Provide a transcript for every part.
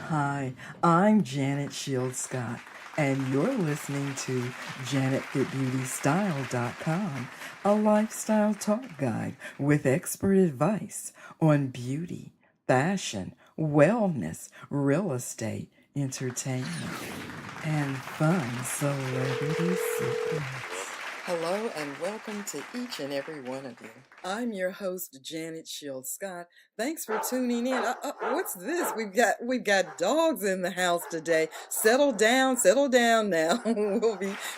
Hi, I'm Janet Shields Scott, and you're listening to JanetFitBeautyStyle.com, a lifestyle talk guide with expert advice on beauty, fashion, wellness, real estate, entertainment, and fun celebrity secrets. Hello and welcome to each and every one of you. I'm your host, Janet Shields Scott. Thanks for tuning in. What's this? We've got dogs in the house today. Settle down now.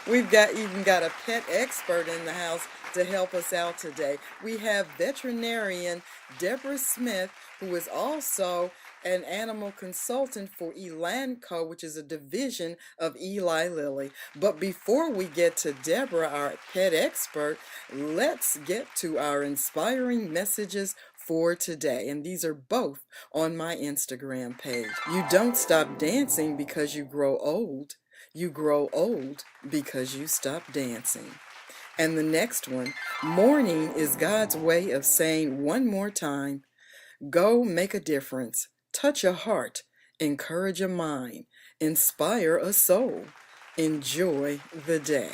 We've even got a pet expert in the house to help us out today. We have veterinarian Debra Smith, who is also an animal consultant for Elanco, which is a division of Eli Lilly. But before we get to Deborah, our pet expert, let's get to our inspiring messages for today. And these are both on my Instagram page. You don't stop dancing because you grow old. You grow old because you stop dancing. And the next one, mourning is God's way of saying one more time, go make a difference. Touch a heart, encourage a mind, inspire a soul. Enjoy the day.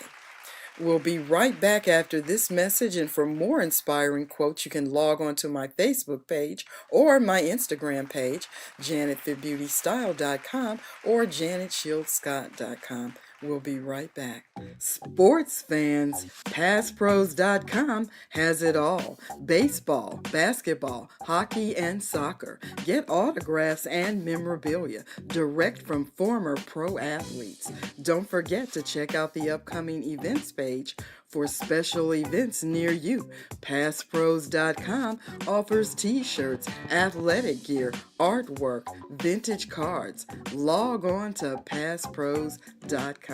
We'll be right back after this message, and for more inspiring quotes, you can log on to my Facebook page or my Instagram page, JanetFitBeautyStyle.com or JanetShieldScott.com. We'll be right back. Sports fans, PassPros.com has it all. Baseball, basketball, hockey, and soccer. Get autographs and memorabilia direct from former pro athletes. Don't forget to check out the upcoming events page for special events near you. PassPros.com offers t-shirts, athletic gear, artwork, vintage cards. Log on to PassPros.com.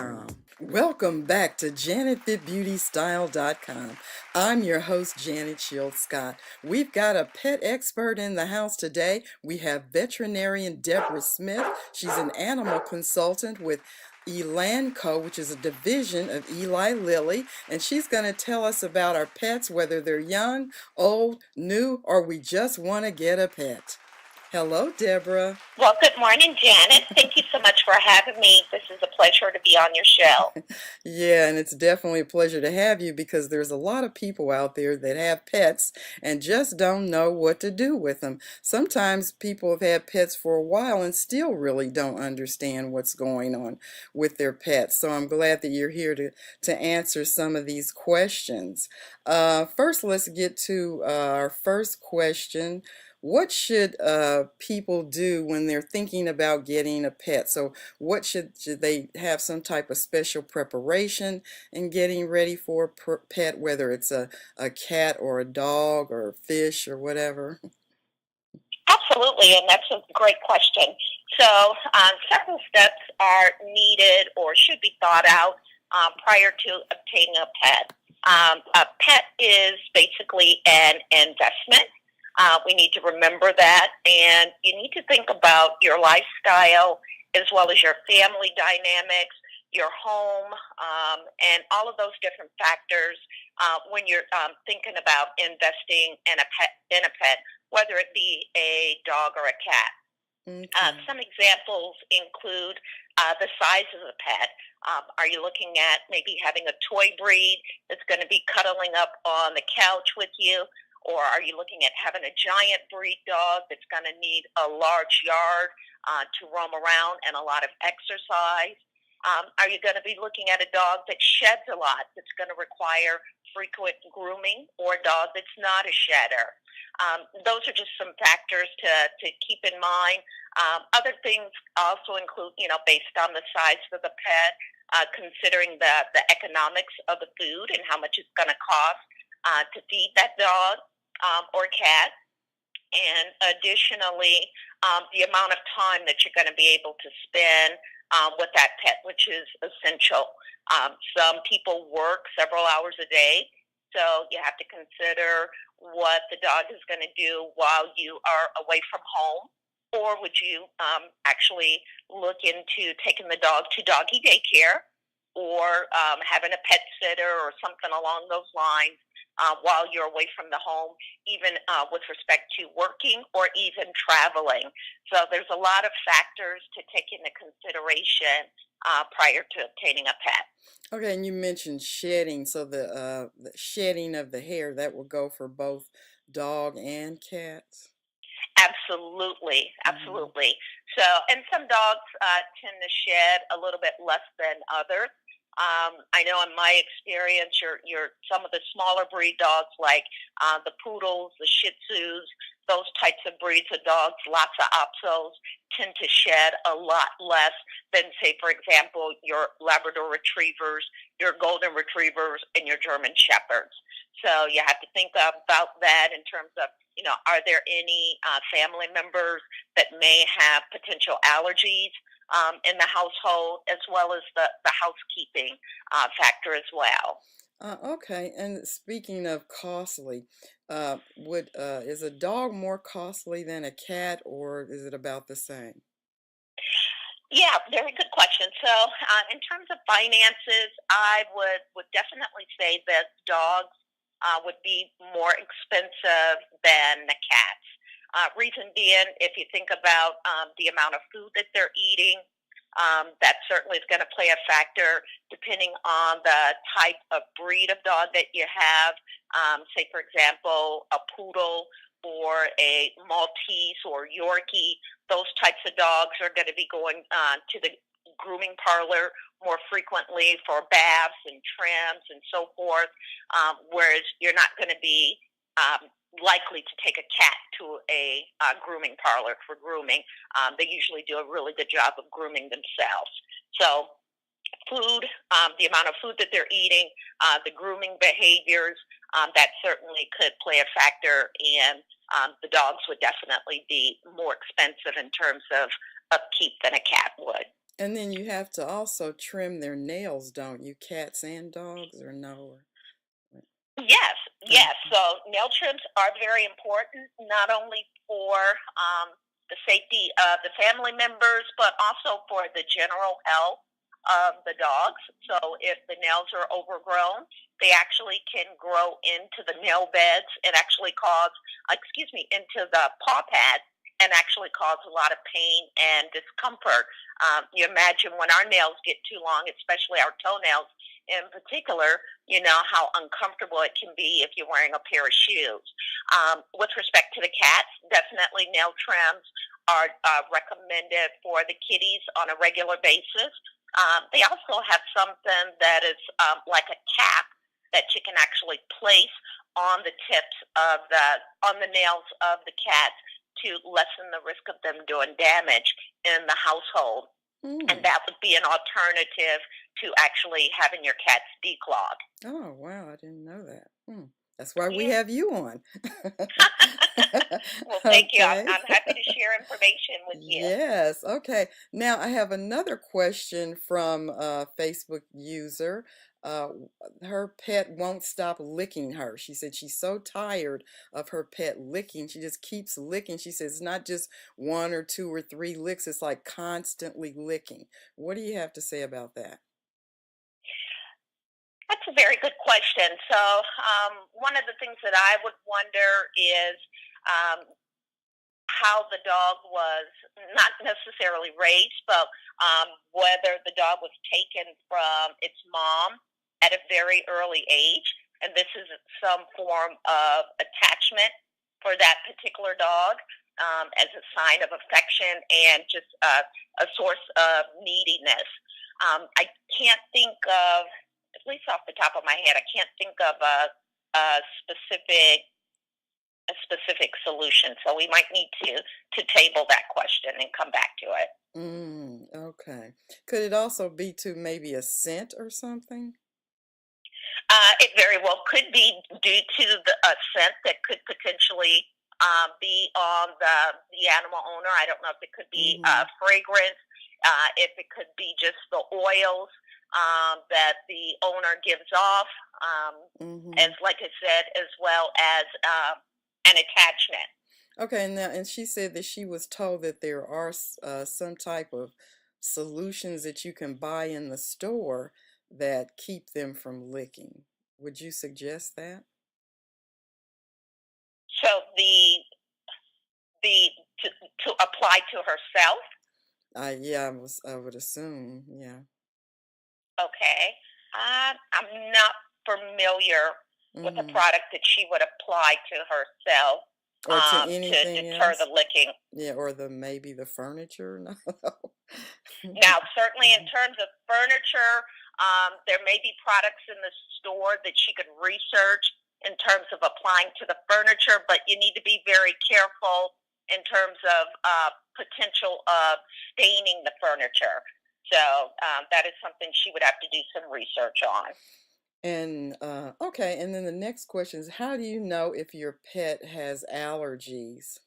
Welcome back to JanetFitBeautyStyle.com. I'm your host, Janet Shields Scott. We've got a pet expert in the house today. We have veterinarian Debra Smith. She's an animal consultant with Elanco, which is a division of Eli Lilly, and she's going to tell us about our pets, whether they're young, old, new, or we just want to get a pet. Hello, Deborah. Well, good morning, Janet. Thank you so much for having me. This is a pleasure to be on your show. Yeah, and it's definitely a pleasure to have you because there's a lot of people out there that have pets and just don't know what to do with them. Sometimes people have had pets for a while and still really don't understand what's going on with their pets. So I'm glad that you're here to answer some of these questions. First, let's get to our first question. What should people do when they're thinking about getting a pet? So what should they have some type of special preparation in getting ready for a pet, whether it's a cat or a dog or a fish or whatever? Absolutely, and that's a great question. So several steps are needed or should be thought out prior to obtaining a pet. A pet is basically an investment. We need to remember that, and you need to think about your lifestyle as well as your family dynamics, your home, and all of those different factors when you're thinking about investing in a pet, whether it be a dog or a cat. Okay. Some examples include the size of the pet. Are you looking at maybe having a toy breed that's going to be cuddling up on the couch with you? Or are you looking at having a giant breed dog that's going to need a large yard to roam around and a lot of exercise? Are you going to be looking at a dog that sheds a lot, that's going to require frequent grooming, or a dog that's not a shedder? Those are just some factors to keep in mind. Other things also include, based on the size of the pet, considering the economics of the food and how much it's going to cost to feed that dog or cat, and additionally the amount of time that you're going to be able to spend with that pet, which is essential. Some people work several hours a day, so you have to consider what the dog is going to do while you are away from home. Or would you actually look into taking the dog to doggy daycare or having a pet sitter or something along those lines while you're away from the home, even with respect to working or even traveling. So there's a lot of factors to take into consideration prior to obtaining a pet. Okay, and you mentioned shedding, so the shedding of the hair that will go for both dog and cats. Absolutely, Mm. absolutely. So, and some dogs tend to shed a little bit less than others. I know in my experience, your some of the smaller breed dogs like the poodles, the Shih Tzus, those types of breeds of dogs, lots of Apsos, tend to shed a lot less than, say, for example, your Labrador Retrievers, your Golden Retrievers, and your German Shepherds. So you have to think about that in terms of, are there any family members that may have potential allergies in the household, as well as the housekeeping factor as well. Okay, and speaking of costly, would is a dog more costly than a cat, or is it about the same? Yeah, very good question. So, in terms of finances, I would definitely say that dogs would be more expensive than the cats. Reason being, if you think about the amount of food that they're eating, that certainly is going to play a factor depending on the type of breed of dog that you have. Say, for example, a poodle or a Maltese or Yorkie, those types of dogs are going to be going to the grooming parlor more frequently for baths and trims and so forth, whereas you're not going to be likely to take a cat to a grooming parlor for grooming. They usually do a really good job of grooming themselves. So food, the amount of food that they're eating, the grooming behaviors, that certainly could play a factor. And the dogs would definitely be more expensive in terms of upkeep than a cat would. And then you have to also trim their nails, don't you? Cats and dogs, or no? Yes, Uh, yes. So nail trims are very important, not only for the safety of the family members, but also for the general health of the dogs. So if the nails are overgrown, they actually can grow into the nail beds and actually cause, into the paw pads and actually cause a lot of pain and discomfort. You imagine when our nails get too long, especially our toenails in particular, you know how uncomfortable it can be if you're wearing a pair of shoes. With respect to the cats, definitely nail trims are recommended for the kitties on a regular basis. They also have something that is like a cap that you can actually place on the tips of the nails of the cats to lessen the risk of them doing damage in the household, and mm. that would be an alternative to actually having your cats declawed. Oh, wow, I didn't know that. That's why we Yeah. have you on. Well, thank you. I'm, Okay. I'm happy to share information with you. Yes. Okay. Now I have another question from a Facebook user. Her pet won't stop licking her. She said she's so tired of her pet licking. She just keeps licking. She says it's not just one or two or three licks, it's like constantly licking. What do you have to say about that? That's a very good question. So, one of the things that I would wonder is um, how the dog was not necessarily raised, but whether the dog was taken from its mom at a very early age, and this is some form of attachment for that particular dog, as a sign of affection and just a source of neediness. I can't think of, at least off the top of my head, I can't think of a specific a specific solution. So we might need to table that question and come back to it. Okay. Could it also be to maybe a scent or something? It very well could be due to a scent that could potentially be on the animal owner. I don't know if it could be Mm-hmm. fragrance, if it could be just the oils that the owner gives off, as Mm-hmm. like I said, as well as an attachment. Okay, now, and she said that she was told that there are some type of solutions that you can buy in the store that keep them from licking. Would you suggest that? the to apply to herself. Yeah, I would assume, yeah. Okay. I'm not familiar with a Mm-hmm. product that she would apply to herself Or to to anything deter the else? licking. Yeah, or maybe the furniture? No. Now, certainly in terms of furniture, there may be products in the store that she could research in terms of applying to the furniture, but you need to be very careful in terms of potential of staining the furniture. So that is something she would have to do some research on. And okay, and then the next question is, how do you know if your pet has allergies?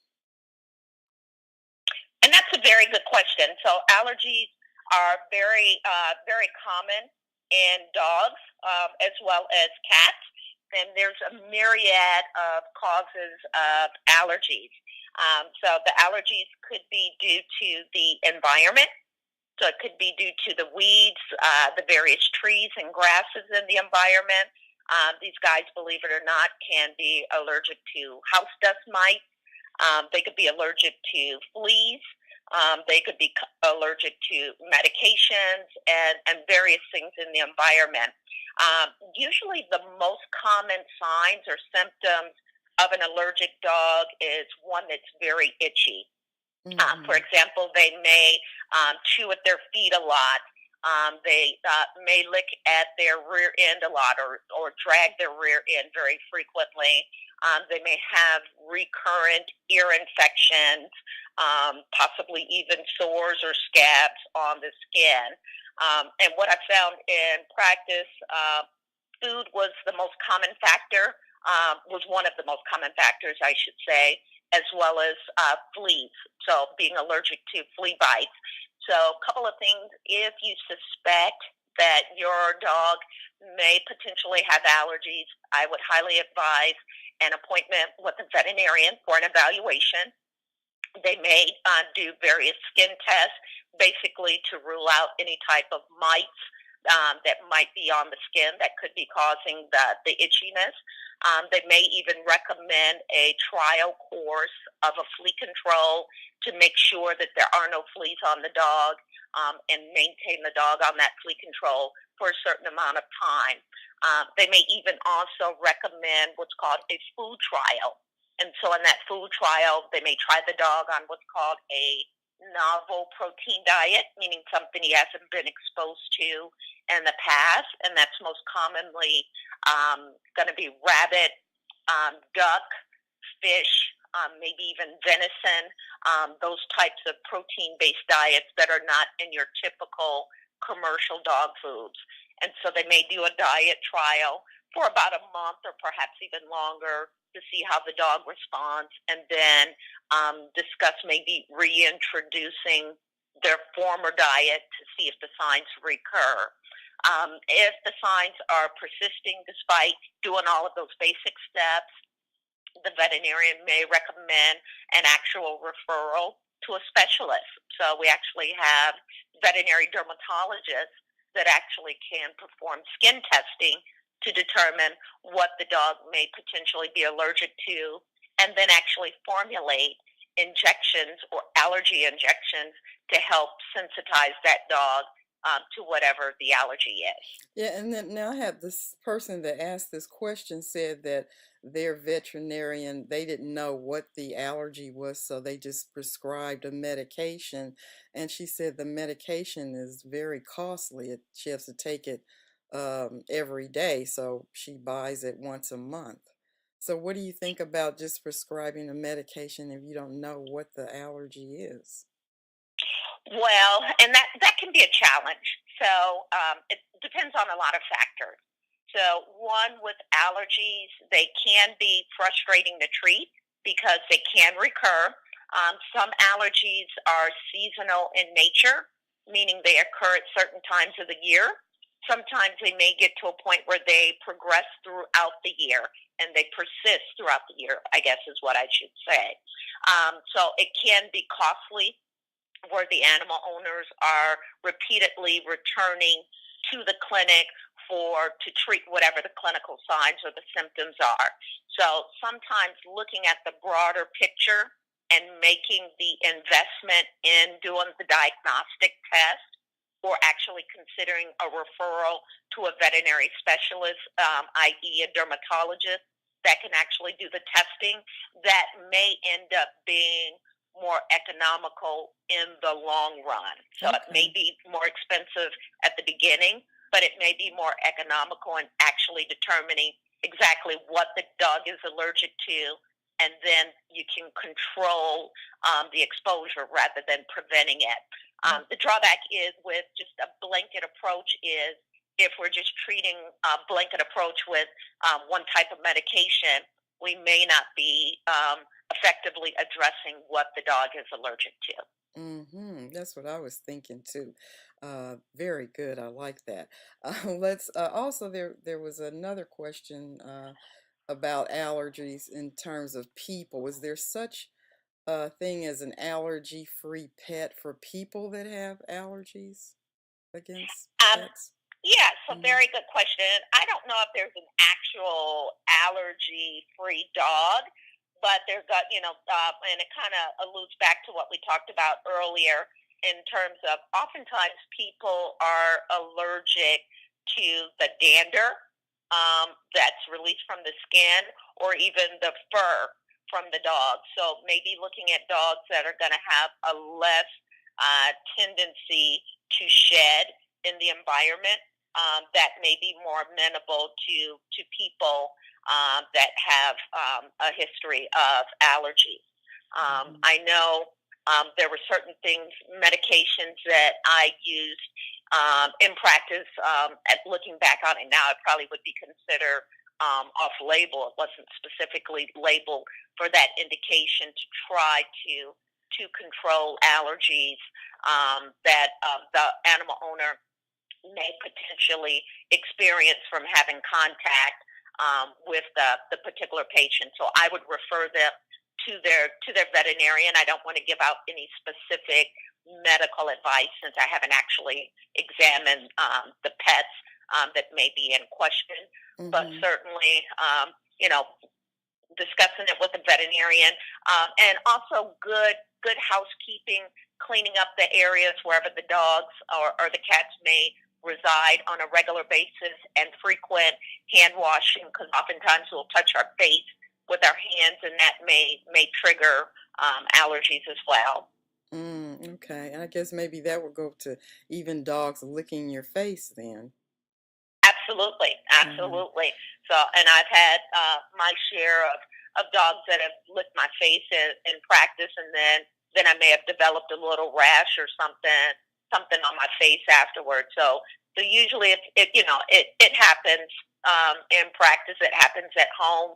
And that's a very good question. So allergies are very common in dogs as well as cats, and there's a myriad of causes of allergies. So the allergies could be due to the environment. So it could be due to the weeds, the various trees and grasses in the environment. These guys, believe it or not, can be allergic to house dust mites. They could be allergic to fleas. They could be allergic to medications and various things in the environment. Usually, the most common signs or symptoms of an allergic dog is one that's very itchy. For Mm-hmm. example, they may chew at their feet a lot. They may lick at their rear end a lot or drag their rear end very frequently. They may have recurrent ear infections, possibly even sores or scabs on the skin. And what I found in practice, food was the most common factor, was one of the most common factors, I should say, as well as fleas, so being allergic to flea bites. So a couple of things, if you suspect that your dog may potentially have allergies, I would highly advise an appointment with a veterinarian for an evaluation. They may do various skin tests, basically to rule out any type of mites that might be on the skin that could be causing the itchiness. They may even recommend a trial course of a flea control to make sure that there are no fleas on the dog and maintain the dog on that flea control for a certain amount of time. They may even also recommend what's called a food trial. And so in that food trial, they may try the dog on what's called a novel protein diet, meaning something he hasn't been exposed to in the past, and that's most commonly going to be rabbit, duck, fish, maybe even venison, those types of protein-based diets that are not in your typical commercial dog foods. And so they may do a diet trial for about a month or perhaps even longer to see how the dog responds, and then discuss maybe reintroducing their former diet to see if the signs recur. If the signs are persisting despite doing all of those basic steps, the veterinarian may recommend an actual referral to a specialist. So we actually have veterinary dermatologists that actually can perform skin testing to determine what the dog may potentially be allergic to, and then actually formulate injections or allergy injections to help sensitize that dog to whatever the allergy is. Yeah, and then now I have this person that asked this question said that their veterinarian, they didn't know what the allergy was, so they just prescribed a medication. And she said the medication is very costly. She has to take it every day, so she buys it once a month. So what do you think about just prescribing a medication if you don't know what the allergy is? Well, and that can be a challenge. So it depends on a lot of factors. So one, with allergies, they can be frustrating to treat because they can recur. Some allergies are seasonal in nature, meaning they occur at certain times of the year. Sometimes they may get to a point where they progress throughout the year and they persist throughout the year, I guess is what I should say. So it can be costly where the animal owners are repeatedly returning to the clinic to treat whatever the clinical signs or the symptoms are. So sometimes looking at the broader picture and making the investment in doing the diagnostic test, or actually considering a referral to a veterinary specialist, i.e. a dermatologist, that can actually do the testing, that may end up being more economical in the long run. So it may Okay. be more expensive at the beginning, but it may be more economical in actually determining exactly what the dog is allergic to, and then you can control the exposure rather than preventing it. Oh, The drawback is with just a blanket approach is if we're just treating a blanket approach with one type of medication, we may not be effectively addressing what the dog is allergic to. mm-hmm. That's what I was thinking too. Very good. I like that. Let's also there was another question about allergies in terms of people. Is there such a thing as an allergy-free pet for people that have allergies against Um, pets? yeah, so Mm-hmm. very good question. I don't know if there's an actual allergy-free dog, but there's got, and it kind of alludes back to what we talked about earlier in terms of oftentimes people are allergic to the dander that's released from the skin, or even the fur from the dog. So maybe looking at dogs that are going to have a less tendency to shed in the environment, that may be more amenable to people that have a history of allergies. Mm-hmm. I know there were certain things, medications that I used in practice. At looking back on it now, it probably would be considered off-label. It wasn't specifically labeled for that indication to try to control allergies that the animal owner may potentially experience from having contact with the particular patient. So I would refer them to their veterinarian. I don't want to give out any specific medical advice since I haven't actually examined the pets that may be in question. But Mm-hmm. certainly, you know, discussing it with a veterinarian, and also good housekeeping, cleaning up the areas wherever the dogs or the cats may reside on a regular basis, and frequent hand washing, because oftentimes we'll touch our face with our hands, and that may trigger allergies as well. Okay. And I guess maybe that would go to even dogs licking your face then. Absolutely, Uh-huh. absolutely. So, and I've had my share of dogs that have licked my face in practice, and then I may have developed a little rash or something on my face afterwards. So usually it happens in practice. It happens at home.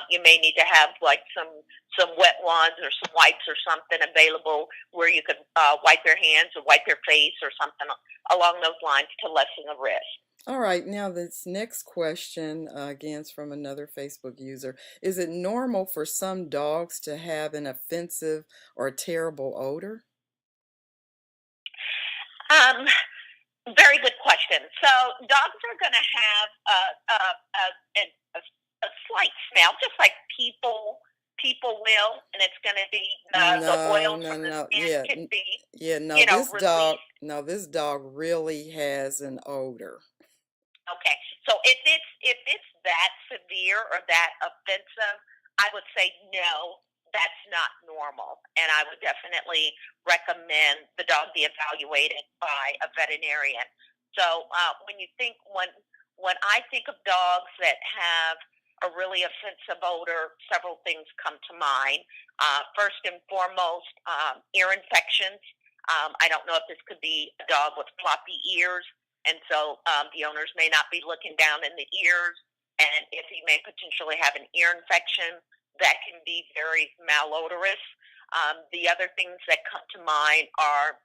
You may need to have like some wet ones or some wipes or something available where you could wipe your hands or wipe your face or something along those lines to lessen the risk. All right, now this next question, again, is from another Facebook user. Is it normal for some dogs to have an offensive or terrible odor? Um, Very good question. So dogs are going to have a, a slight smell, just like people will, and it's going to be the No, oils no, from the no. skin Yeah, could be, yeah, no, this dog, released. no, this dog really has an odor. Okay, so if it's that severe or that offensive, I would say no, that's not normal, and I would definitely recommend the dog be evaluated by a veterinarian. So when I think of dogs that have a really offensive odor, several things come to mind. First and foremost, ear infections. I don't know if this could be a dog with floppy ears, and so the owners may not be looking down in the ears. And if he may potentially have an ear infection, that can be very malodorous. The other things that come to mind are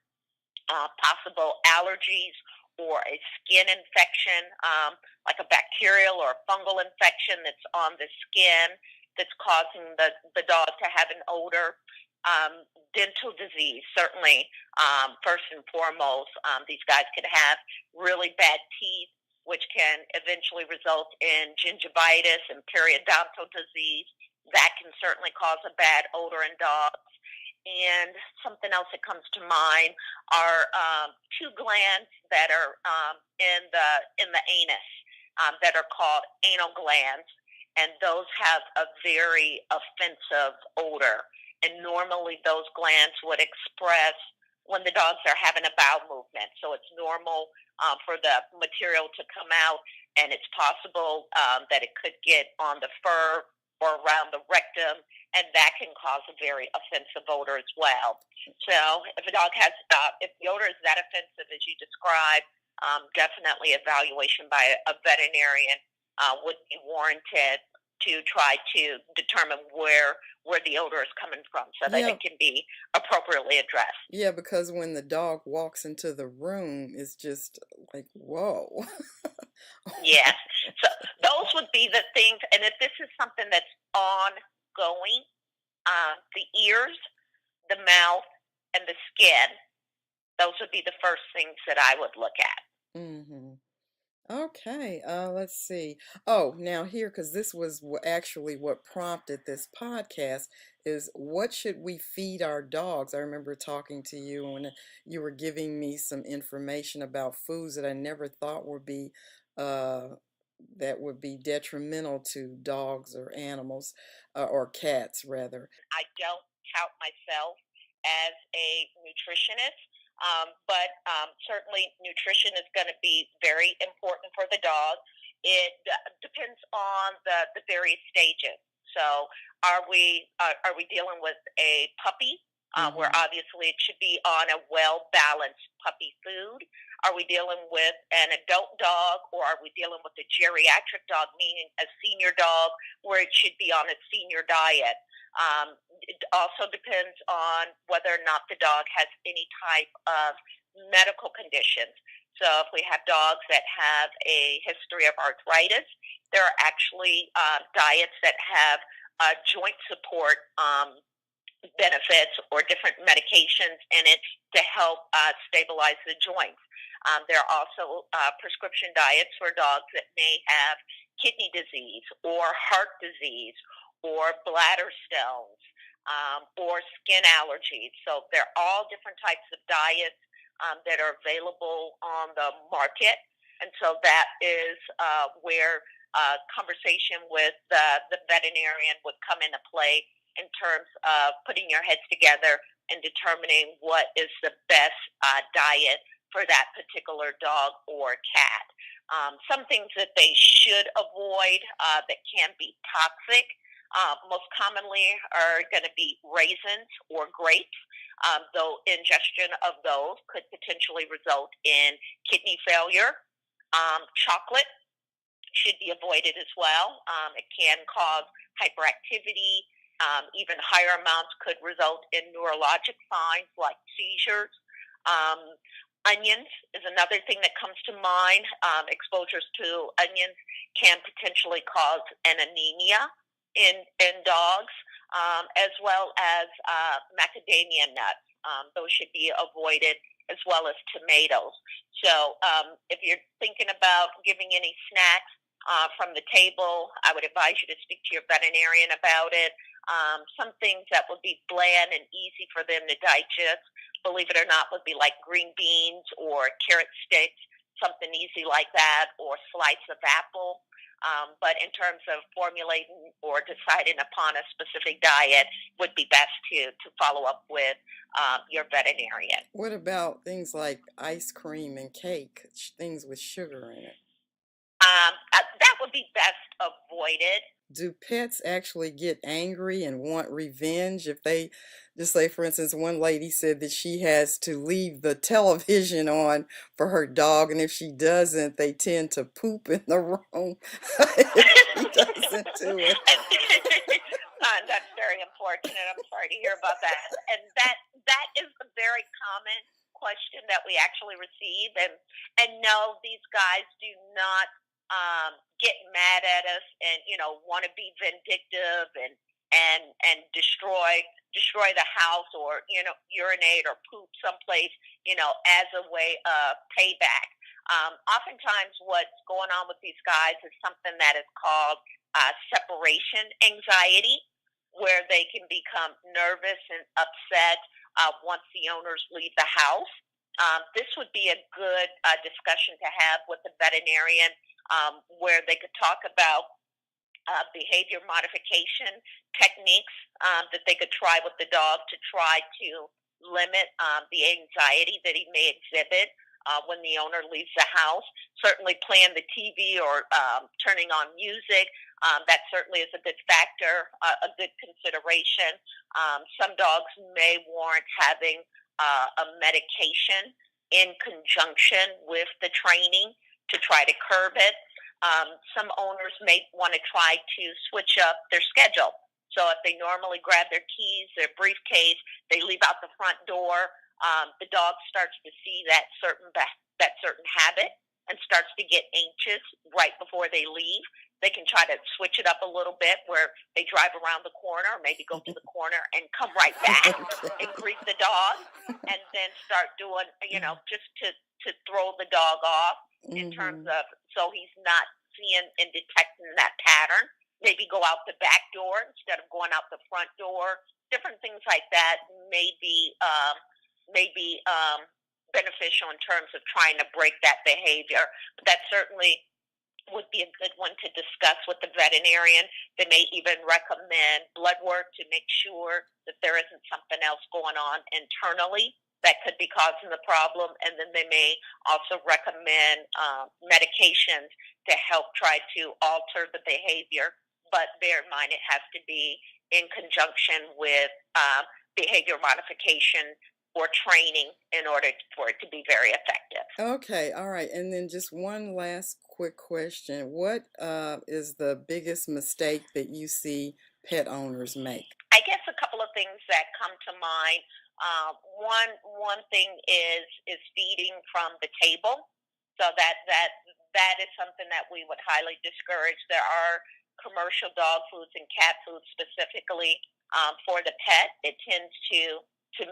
possible allergies or a skin infection, like a bacterial or fungal infection that's on the skin that's causing the dog to have an odor. Dental disease, certainly, first and foremost, these guys could have really bad teeth which can eventually result in gingivitis and periodontal disease. That can certainly cause a bad odor in dogs. And something else that comes to mind are two glands that are in the anus that are called anal glands, and those have a very offensive odor. And normally, those glands would express when the dogs are having a bowel movement. So it's normal for the material to come out, and it's possible that it could get on the fur or around the rectum, and that can cause a very offensive odor as well. So if a dog has, if the odor is that offensive as you described, definitely evaluation by a veterinarian would be warranted to try to determine where the odor is coming from so that Yeah, it can be appropriately addressed. yeah, because when the dog walks into the room, it's just like, whoa. Yes. So those would be the things, and if this is something that's ongoing, the ears, the mouth, and the skin, those would be the first things that I would look at. Mm-hmm. Okay, let's see. Oh, now here, because this was actually what prompted this podcast, is what should we feed our dogs? I remember talking to you when you were giving me some information about foods that I never thought would be, uh, that would be detrimental to dogs or animals, or cats rather. I don't count myself as a nutritionist, but certainly nutrition is going to be very important for the dog. It depends on the various stages. So, are we dealing with a puppy, where Mm-hmm. obviously it should be on a well balanced puppy food? Are we dealing with an adult dog, or are we dealing with a geriatric dog, meaning a senior dog, where it should be on a senior diet? It also depends on whether or not the dog has any type of medical conditions. So if we have dogs that have a history of arthritis, there are actually diets that have joint support benefits or different medications in it to help stabilize the joints. There are also prescription diets for dogs that may have kidney disease or heart disease or bladder stones or skin allergies. So there are all different types of diets that are available on the market. And so that is where conversation with the veterinarian would come into play in terms of putting your heads together and determining what is the best diet for that particular dog or cat. Some things that they should avoid that can be toxic, most commonly are going to be raisins or grapes, though ingestion of those could potentially result in kidney failure. Chocolate should be avoided as well. It can cause hyperactivity. Even higher amounts could result in neurologic signs like seizures. Onions is another thing that comes to mind. Exposures to onions can potentially cause an anemia in dogs, as well as macadamia nuts. Those should be avoided, as well as tomatoes. So if you're thinking about giving any snacks from the table, I would advise you to speak to your veterinarian about it. Some things that would be bland and easy for them to digest, believe it or not, would be like green beans or carrot sticks, something easy like that, or slice of apple. But in terms of formulating or deciding upon a specific diet, would be best to follow up with your veterinarian. What about things like ice cream and cake, things with sugar in it? That would be best avoided. Do pets actually get angry and want revenge if they just say, for instance, one lady said that she has to leave the television on for her dog, and if she doesn't, they tend to poop in the room if she doesn't do it. That's very unfortunate. I'm sorry to hear about that. And that is a very common question that we actually receive. And no, these guys do not get mad at us and want to be vindictive and destroy the house, or urinate or poop someplace as a way of payback. Oftentimes, what's going on with these guys is something that is called separation anxiety, where they can become nervous and upset once the owners leave the house. This would be a good discussion to have with the veterinarian, where they could talk about behavior modification techniques that they could try with the dog to try to limit the anxiety that he may exhibit when the owner leaves the house. Certainly, playing the TV or turning on music. That certainly is a good factor, a good consideration. Some dogs may warrant having a medication in conjunction with the training to try to curb it. Some owners may want to try to switch up their schedule. So if they normally grab their keys, their briefcase, they leave out the front door, the dog starts to see that certain habit and starts to get anxious right before they leave. They can try to switch it up a little bit, where they drive around the corner, or maybe go to the corner and come right back and greet the dog, and then start doing, just to throw the dog off in terms of, so he's not seeing and detecting that pattern. Maybe go out the back door instead of going out the front door. Different things like that may be beneficial in terms of trying to break that behavior. But that certainly would be a good one to discuss with the veterinarian. They may even recommend blood work to make sure that there isn't something else going on internally that could be causing the problem. And then they may also recommend medications to help try to alter the behavior. But bear in mind, it has to be in conjunction with behavior modification or training in order for it to be very effective. Okay, all right. And then just one last quick question. What is the biggest mistake that you see pet owners make? I guess a couple of things that come to mind. One thing is feeding from the table. So that is something that we would highly discourage. There are commercial dog foods and cat foods specifically for the pet. It tends to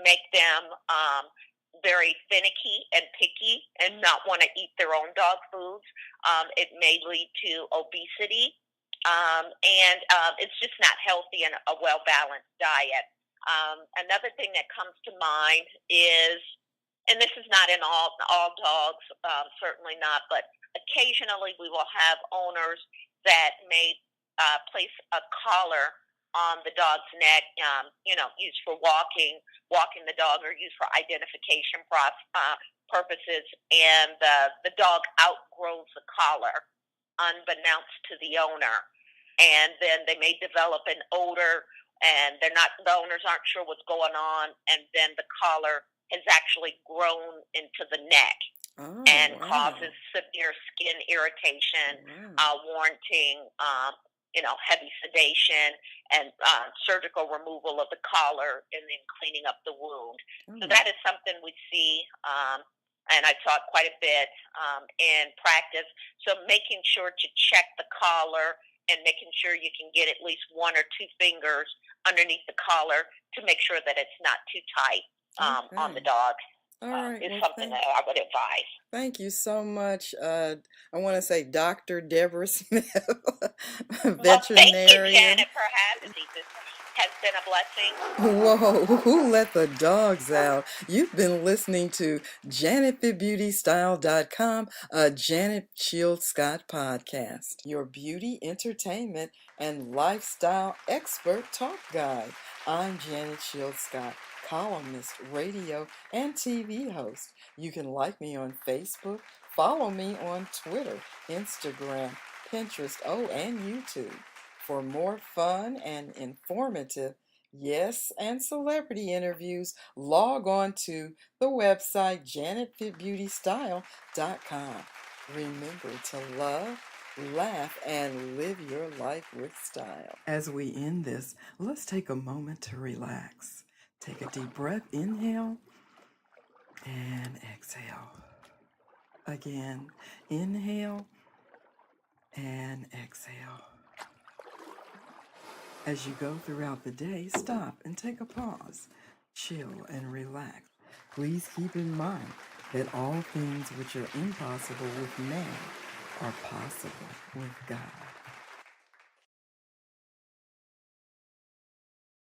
make them very finicky and picky and not want to eat their own dog foods. It may lead to obesity, and it's just not healthy in a well-balanced diet. Another thing that comes to mind is, and this is not in all dogs, certainly not, but occasionally we will have owners that may place a collar on the dog's neck, used for walking the dog, or used for identification purposes, and the dog outgrows the collar unbeknownst to the owner, and then they may develop an odor, and the owners aren't sure what's going on, and then the collar has actually grown into the neck. And causes severe skin irritation, warranting heavy sedation and surgical removal of the collar, and then cleaning up the wound. So that is something we see, and I saw it quite a bit in practice. So making sure to check the collar and making sure you can get at least one or two fingers underneath the collar to make sure that it's not too tight on the dog. All right. Is something that I would advise. Thank you so much. I want to say Dr. Debra Smith, veterinarian. Well, thank you, Janet, for having me. This has been a blessing. Whoa, who let the dogs out? You've been listening to JanetFitBeautyStyle.com, a Janet Shield Scott podcast, your beauty, entertainment, and lifestyle expert talk guide. I'm Janet Shield Scott, columnist, radio, and TV host. You can like me on Facebook, follow me on Twitter, Instagram, Pinterest, and YouTube. For more fun and informative, and celebrity interviews, log on to the website JanetFitBeautyStyle.com. Remember to love, laugh, and live your life with style. As we end this, let's take a moment to relax. Take a deep breath, inhale, and exhale. Again, inhale and exhale. As you go throughout the day, stop and take a pause. Chill and relax. Please keep in mind that all things which are impossible with man are possible with God.